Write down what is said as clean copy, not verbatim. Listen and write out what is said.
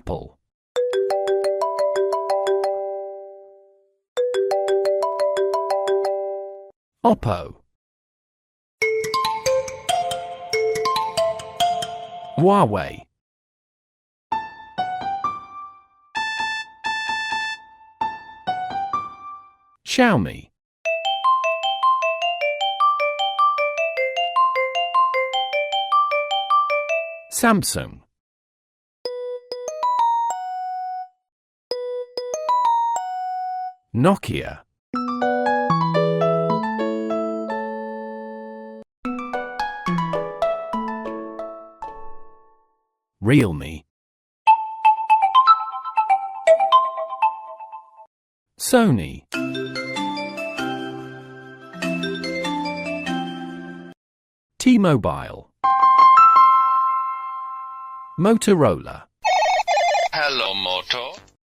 Apple. Oppo. Huawei. Xiaomi. Samsung. Nokia. Realme. Sony. T-Mobile. Motorola. Hello, Moto.